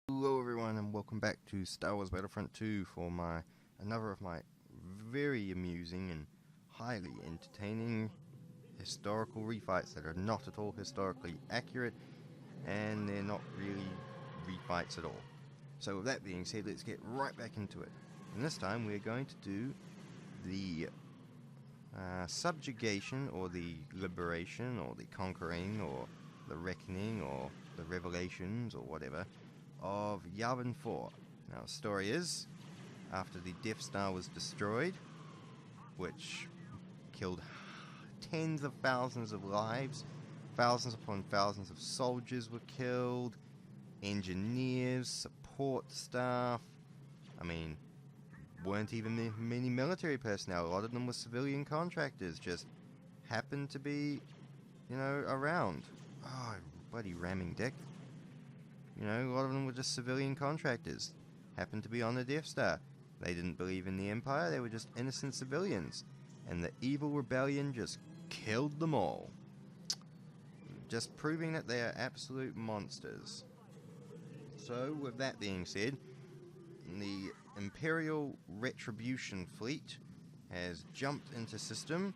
Hello everyone and welcome back to Star Wars Battlefront 2 for another of my very amusing and highly entertaining historical refights that are not at all historically accurate, and they're not really refights at all. So with that being said, let's get right back into it. And this time we're going to do the subjugation, or the liberation, or the conquering, or the reckoning, or the revelations, or whatever, of Yavin 4. Now, the story is, after the Death Star was destroyed, which killed tens of thousands of lives, thousands upon thousands of soldiers were killed, engineers, support staff, weren't even many military personnel. A lot of them were civilian contractors, just happened to be, around. Oh, bloody ramming dick. A lot of them were just civilian contractors. Happened to be on the Death Star. They didn't believe in the Empire, they were just innocent civilians. And the evil rebellion just killed them all. Just proving that they are absolute monsters. So, with that being said, the Imperial Retribution Fleet has jumped into system,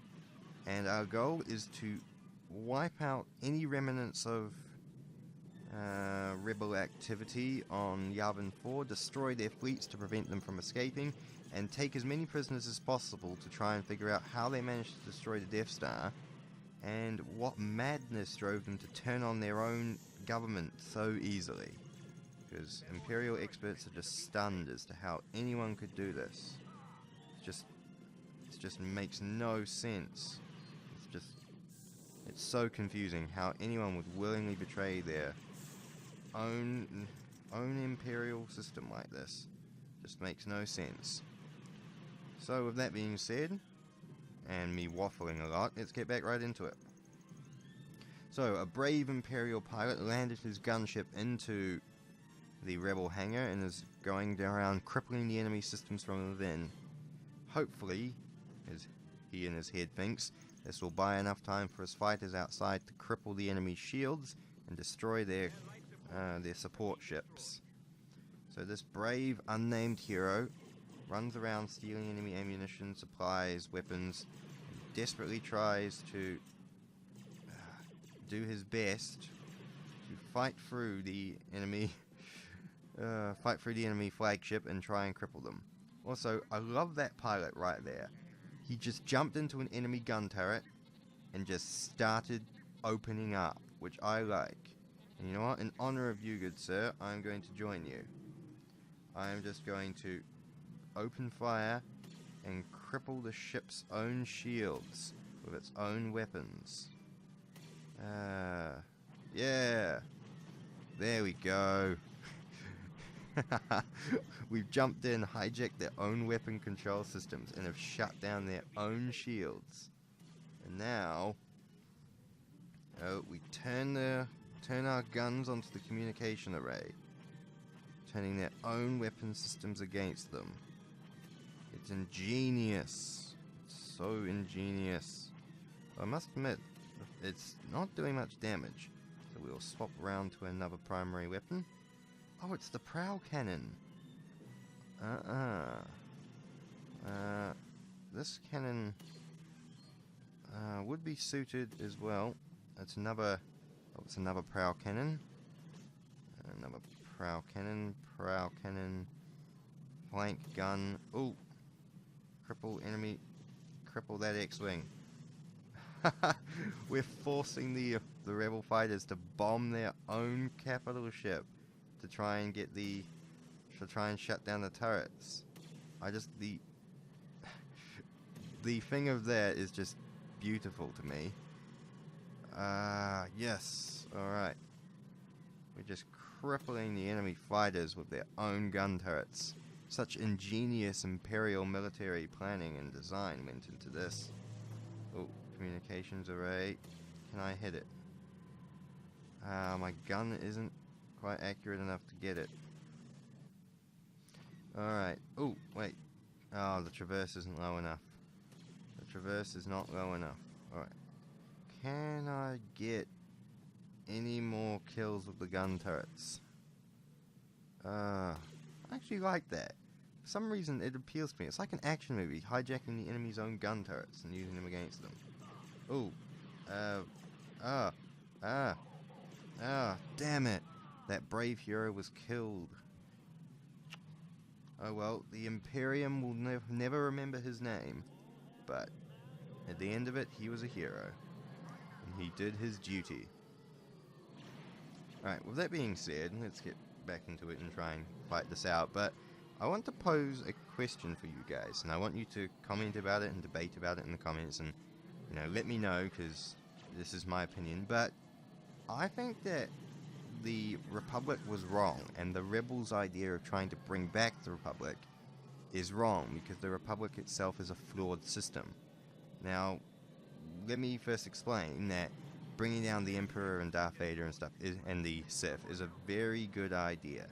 and our goal is to wipe out any remnants of rebel activity on Yavin 4, destroy their fleets to prevent them from escaping, and take as many prisoners as possible to try and figure out how they managed to destroy the Death Star, and what madness drove them to turn on their own government so easily. Because Imperial experts are just stunned as to how anyone could do this. It just makes no sense. It's so confusing how anyone would willingly betray their own Imperial system like this. Just makes no sense. So with that being said, and me waffling a lot, let's get back right into it. So, a brave Imperial pilot landed his gunship into the rebel hangar and is going around crippling the enemy systems from within. Hopefully, as he in his head thinks, this will buy enough time for his fighters outside to cripple the enemy's shields and destroy their support ships. So this brave, unnamed hero runs around stealing enemy ammunition, supplies, weapons, and desperately tries to do his best to fight through the enemy flagship and try and cripple them. Also, I love that pilot right there. He just jumped into an enemy gun turret and just started opening up, which I like. And you know what? In honor of you, good sir, I'm going to join you. I am just going to open fire and cripple the ship's own shields with its own weapons. Yeah. There we go. We've jumped in, hijacked their own weapon control systems, and have shut down their own shields. And now, we turn our guns onto the communication array, turning their own weapon systems against them. It's ingenious. It's so ingenious. I must admit, it's not doing much damage. So we'll swap around to another primary weapon. Oh, it's the prow cannon. This cannon would be suited as well. It's another prow cannon. Another prow cannon, flank gun. Ooh, cripple enemy, cripple that X-wing. We're forcing the rebel fighters to bomb their own capital ship to try and shut down the turrets. The thing of that is just beautiful to me. Yes, alright. We're just crippling the enemy fighters with their own gun turrets. Such ingenious Imperial military planning and design went into this. Oh, communications array. Can I hit it? My gun isn't quite accurate enough to get it. Alright. Oh, wait. Oh, the traverse isn't low enough. The traverse is not low enough. Alright. Can I get any more kills with the gun turrets? I actually like that. For some reason, it appeals to me. It's like an action movie, hijacking the enemy's own gun turrets and using them against them. Ooh. Ah. Ah. Ah. Damn it. That brave hero was killed. Oh well, the Imperium will never remember his name, but at the end of it, he was a hero. And he did his duty. Alright, with that being said, let's get back into it and try and fight this out, but I want to pose a question for you guys, and I want you to comment about it and debate about it in the comments, and, you know, let me know, because this is my opinion, but I think that the Republic was wrong, and the Rebels' idea of trying to bring back the Republic is wrong, because the Republic itself is a flawed system. Now, let me first explain that bringing down the Emperor and Darth Vader and stuff, and the Sith, is a very good idea.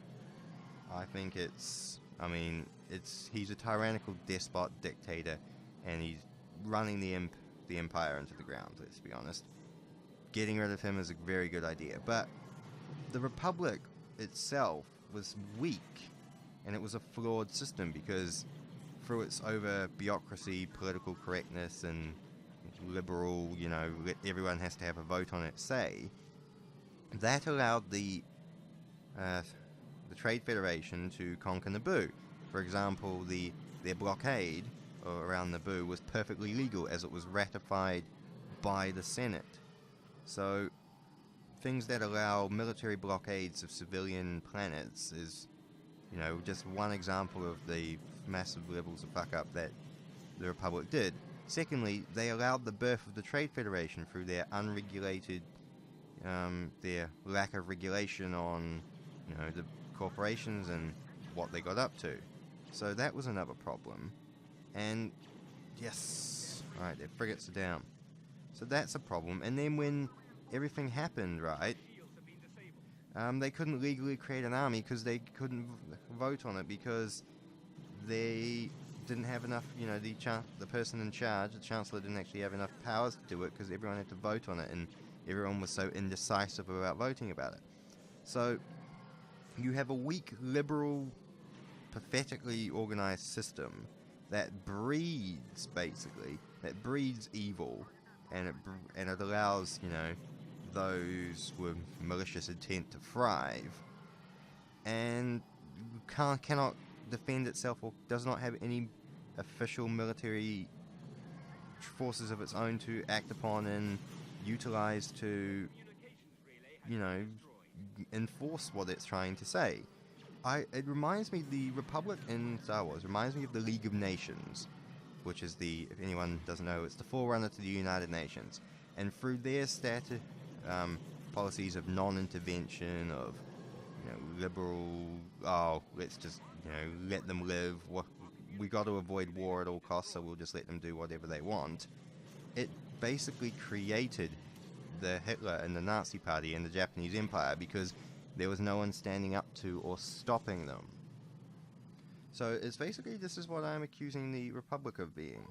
I think he's a tyrannical despot dictator, and he's running the Empire into the ground, let's be honest. Getting rid of him is a very good idea, but the Republic itself was weak, and it was a flawed system because through its over bureaucracy, political correctness, and liberal, everyone has to have a vote on it say, that allowed the Trade Federation to conquer Naboo. For example, their blockade around Naboo was perfectly legal as it was ratified by the Senate. So things that allow military blockades of civilian planets is, just one example of the massive levels of fuck up that the Republic did. Secondly, they allowed the birth of the Trade Federation through their unregulated, their lack of regulation on, the corporations and what they got up to. So that was another problem. And yes, alright, their frigates are down. So that's a problem. And then when everything happened, right, they couldn't legally create an army because they couldn't vote on it because they didn't have enough, the person in charge, the Chancellor, didn't actually have enough powers to do it because everyone had to vote on it and everyone was so indecisive about voting about it. So you have a weak, liberal, pathetically organized system that breeds, evil, and it allows, those with malicious intent to thrive, and cannot defend itself or does not have any official military forces of its own to act upon and utilize to, enforce what it's trying to say. It reminds me, the Republic in Star Wars reminds me of the League of Nations, which is if anyone doesn't know, it's the forerunner to the United Nations. And through their policies of non-intervention, of, liberal, let's just, let them live, we got to avoid war at all costs, so we'll just let them do whatever they want. It basically created the Hitler and the Nazi Party and the Japanese Empire because there was no one standing up to or stopping them. So it's basically, this is what I'm accusing the Republic of being.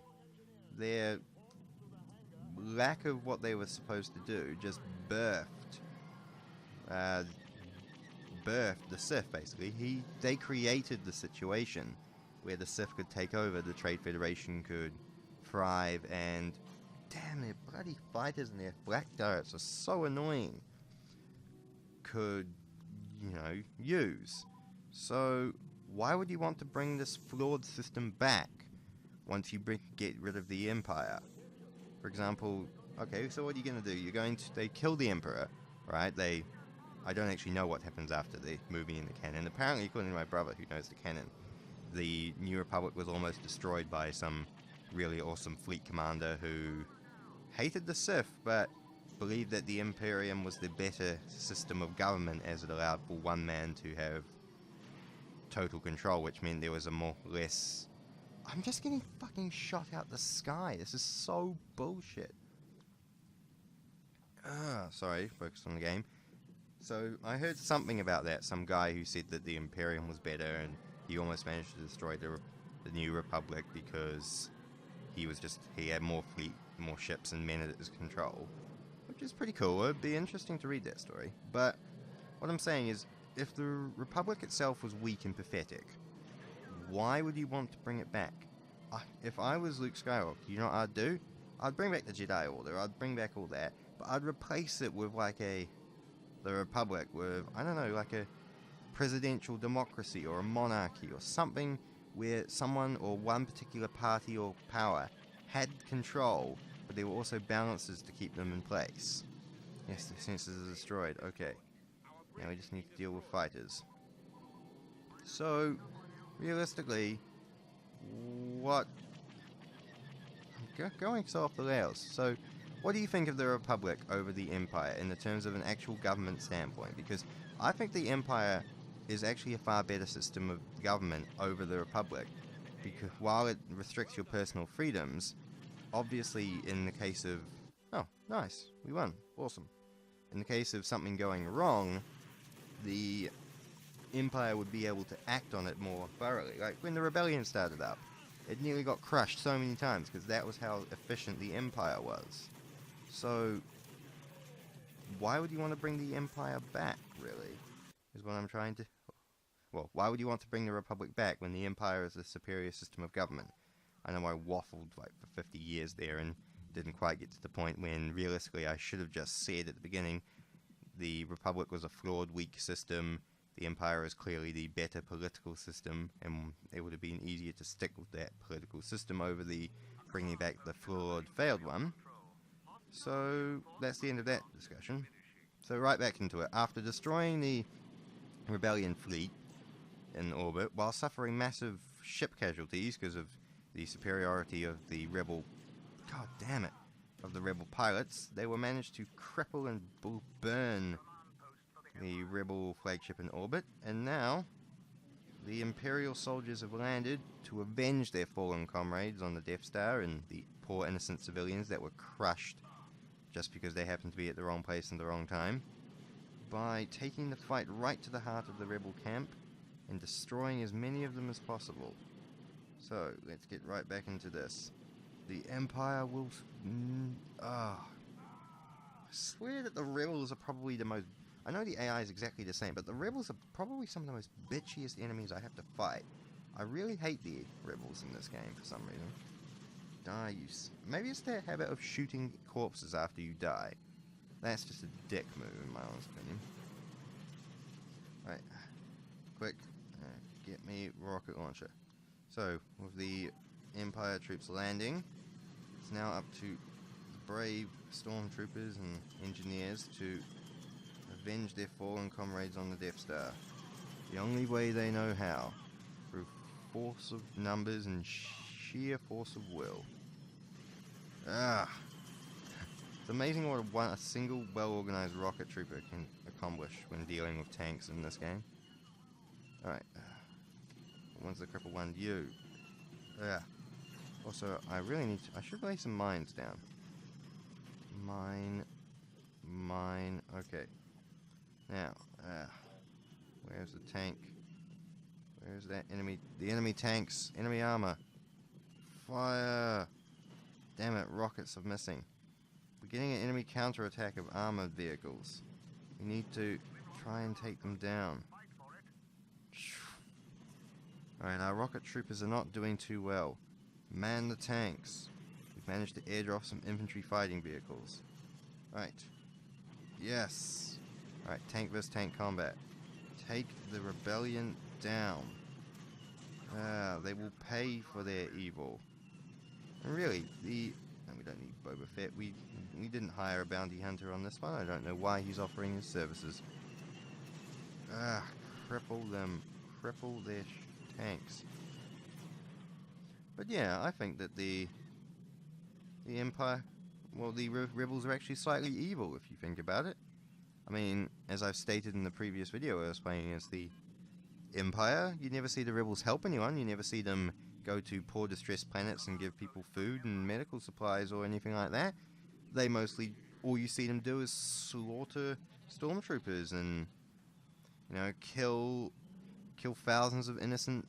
Their lack of what they were supposed to do just birthed the Sith, basically. They created the situation where the Sith could take over, the Trade Federation could thrive, and damn, their bloody fighters and their black turrets are so annoying, could, use. So why would you want to bring this flawed system back once you get rid of the Empire? For example, okay, so what are you going to do? They kill the Emperor, right? I don't actually know what happens after the movie in the canon. Apparently, according to my brother who knows the canon, the New Republic was almost destroyed by some really awesome fleet commander who hated the Sith, but believed that the Imperium was the better system of government as it allowed for one man to have total control, which meant there was less... I'm just getting fucking shot out the sky. This is so bullshit. Sorry, focus on the game. So, I heard something about that. Some guy who said that the Imperium was better and he almost managed to destroy the New Republic because he had more fleet, more ships and men at his control. Which is pretty cool. It'd be interesting to read that story. But what I'm saying is, if the Republic itself was weak and pathetic, why would you want to bring it back? If I was Luke Skywalker, you know what I'd do? I'd bring back the Jedi Order, I'd bring back all that, but I'd replace it with like the Republic with, I don't know, like a presidential democracy or a monarchy or something where someone or one particular party or power had control, but there were also balances to keep them in place. Yes, the sensors are destroyed. Okay. Now we just need to deal with fighters. So, realistically, what... Going so off the rails. So, what do you think of the Republic over the Empire in the terms of an actual government standpoint? Because I think the Empire is actually a far better system of government over the Republic. Because while it restricts your personal freedoms, obviously in the case of... Oh, nice. We won. Awesome. In the case of something going wrong, the Empire would be able to act on it more thoroughly. Like when the rebellion started up, it nearly got crushed so many times because that was how efficient the Empire was. So, why would you want to bring the Empire back, really? Is what I'm trying to... Well, why would you want to bring the Republic back when the Empire is a superior system of government? I know I waffled like for 50 years there and didn't quite get to the point when realistically I should have just said at the beginning the Republic was a flawed, weak system. The Empire is clearly the better political system, and it would have been easier to stick with that political system over the bringing back the flawed, failed one. So that's the end of that discussion. So right back into it. After destroying the Rebellion fleet in orbit, while suffering massive ship casualties because of the superiority of the rebel... God damn it! Of the rebel pilots, they were managed to cripple and burn the rebel flagship in orbit, and now the Imperial soldiers have landed to avenge their fallen comrades on the Death Star and the poor innocent civilians that were crushed just because they happened to be at the wrong place and the wrong time, by taking the fight right to the heart of the rebel camp and destroying as many of them as possible. So, let's get right back into this. The Empire will... I swear that the rebels are probably the most... I know the AI is exactly the same, but the rebels are probably some of the most bitchiest enemies I have to fight. I really hate the rebels in this game for some reason. Die, you... Maybe it's their habit of shooting corpses after you die. That's just a dick move, in my honest opinion. Right. Quick. Get me rocket launcher. So, with the Empire troops landing, it's now up to the brave stormtroopers and engineers to avenge their fallen comrades on the Death Star. The only way they know how. Through force of numbers and sheer force of will. It's amazing what a single well-organized rocket trooper can accomplish when dealing with tanks in this game. Alright. One's the cripple one. You. Also, I really need to... I should lay some mines down. Mine. Okay. Now, where's the tank? Where's that enemy? The enemy tanks. Enemy armor. Fire! Damn it, rockets are missing. We're getting an enemy counterattack of armored vehicles. We need to try and take them down. Alright, our rocket troopers are not doing too well. Man the tanks. We've managed to airdrop some infantry fighting vehicles. Right. Yes. Alright, tank vs tank combat. Take the rebellion down. They will pay for their evil. And really, we don't need Boba Fett. We didn't hire a bounty hunter on this one. I don't know why he's offering his services. Cripple them. Cripple their tanks. But yeah, I think that the Empire, well, the rebels are actually slightly evil if you think about it. I mean, as I've stated in the previous video I was playing as the Empire, you never see the rebels help anyone. You never see them go to poor distressed planets and give people food and medical supplies or anything like that. They mostly, all you see them do is slaughter stormtroopers and, you know, kill thousands of innocent,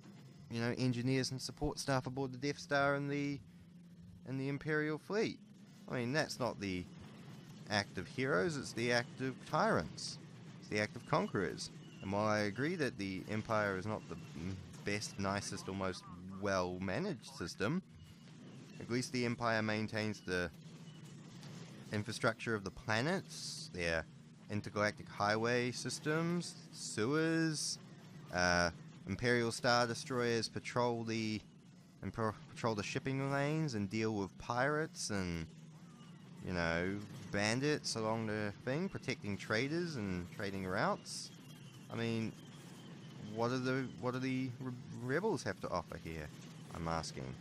you know, engineers and support staff aboard the Death Star and the Imperial fleet. I mean, that's not the act of heroes, it's the act of tyrants. It's the act of conquerors. And while I agree that the Empire is not the best, nicest, or most well-managed system, at least the Empire maintains the infrastructure of the planets, their intergalactic highway systems, sewers, Imperial Star Destroyers patrol the shipping lanes and deal with pirates and, you know, bandits along the thing, protecting traders and trading routes. I mean, what do the rebels have to offer here? I'm asking.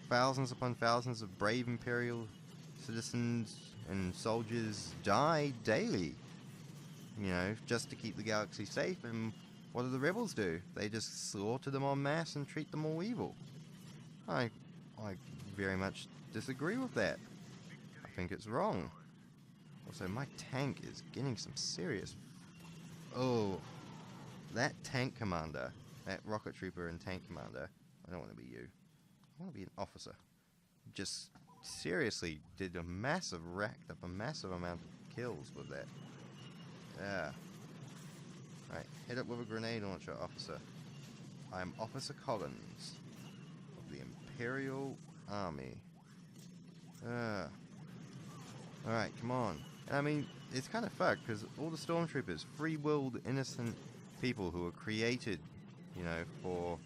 Thousands upon thousands of brave Imperial citizens and soldiers die daily, you know, just to keep the galaxy safe, and what do the rebels do? They just slaughter them en masse and treat them all evil. I very much disagree with that. I think it's wrong. Also, my tank is getting some serious... Oh, that tank commander, that rocket trooper and tank commander, I don't want to be you. I want to be an officer. Just seriously racked up a massive amount of kills with that. Yeah. Right, hit up with a grenade launcher, officer. I am Officer Collins of the Imperial Army. Alright, come on. And I mean, it's kind of fucked, because all the stormtroopers, free-willed, innocent people who were created, you know,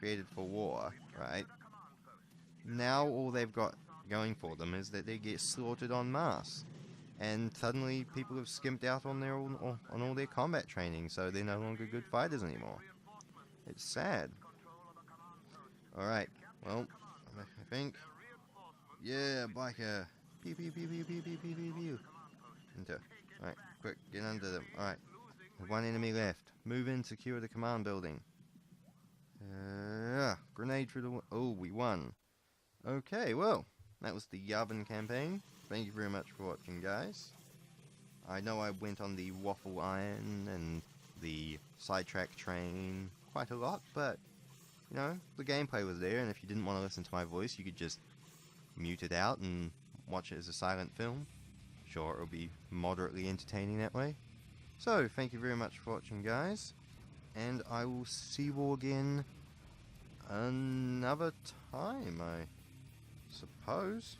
created for war, right? Now all they've got going for them is that they get slaughtered en masse. And suddenly people have skimped out on all their combat training, so they're no longer good fighters anymore. It's sad. Alright, well, I think... Yeah, biker! Pew pew pew pew pew pew pew pew pew. Alright, quick, get under them. Alright, one enemy left. Move in, secure the command building. Grenade through the... Oh, we won. Okay, well, that was the Yavin campaign. Thank you very much for watching, guys. I know I went on the waffle iron and the sidetrack train quite a lot, but, you know, the gameplay was there, and if you didn't want to listen to my voice, you could just mute it out and watch it as a silent film. Sure, it'll be moderately entertaining that way. So, thank you very much for watching, guys, and I will see you all again another time, I suppose.